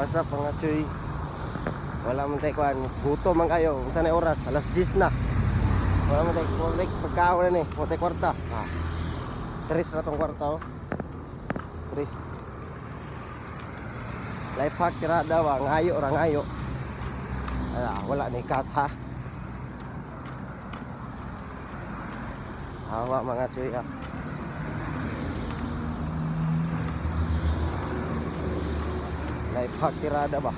What's up mga chuy? Wala man tayo kuhan. Gutom man kayo. Unsa na oras? Alas 10 na. Wala man tayo pagkaon na ni. Wala tayo kwarta. Tris na tong kwarta oh. Tris. Life hack tirada ba? Ngayo orang ngayo. Wala ni kat ha. Hawa mga chuy ha. Life hack tirada ba?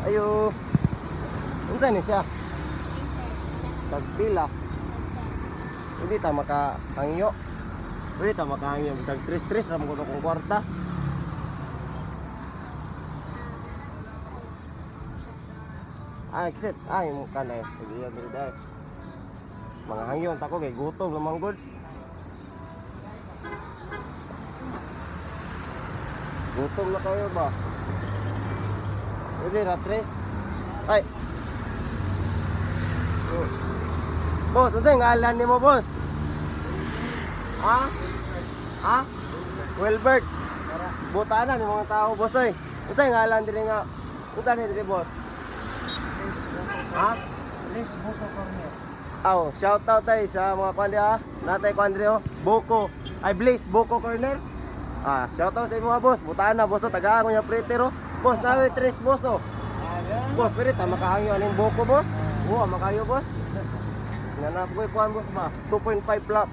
Ayo. Unsa ni siya? Tagpila. Hindi ta makahangyo. Hindi ta makahangyo bisag 3-3 ra mo kung kwarta. Ay, kisit. Ay, mo kanay. Diyan diri dai. Mga hangyon ta ko kay gutom lamang gud. Gutom na kayo ba? Pwede na, tres. Ay. Boss, ano sa'yo ngalan ni mo, boss? Ha? Ha? Wilbert. Butanan yung mga tao, boss, ay. Ano sa'yo ngalan din nga? Ano sa'yo din, boss? Ha? Please, Boko Corner. Aw, shout out tayo sa mga kwandi ha. Natay kwandi ho. Boko. Ay, Blaze, Boko Corner. Shout out sa mga boss. Butanan, boss, tagaan ko yung pretero. Boss, nalay tres, boss, oh. Boss, pwede ta makahangyo aning Boko, boss. Oo, makayo, boss. Nanapoy kuan, boss ba? 2.5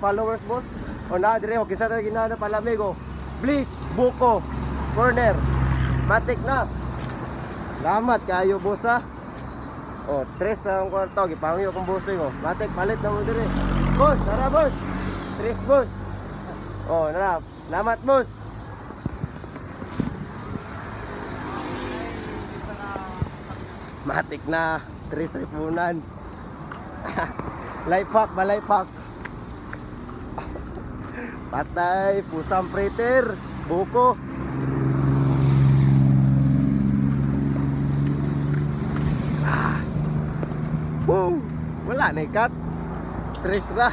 followers, boss. O na dire ho kisa tayo ginana palamigo. Please, Boko Corner. Matik na. Salamat kayo, boss ha. O, tres na ang kwarto, gipangyo kong bossing oh. Matik palit na mo dire. Boss, tara boss. Tres, boss. O, nara. Salamat, boss. Matik na, tres ripunan. Life hack ba, life hack? Patay, pusang preter, Boko. Wala na ikat. Tres ra.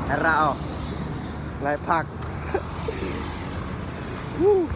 Hara oh. Life hack. Woo!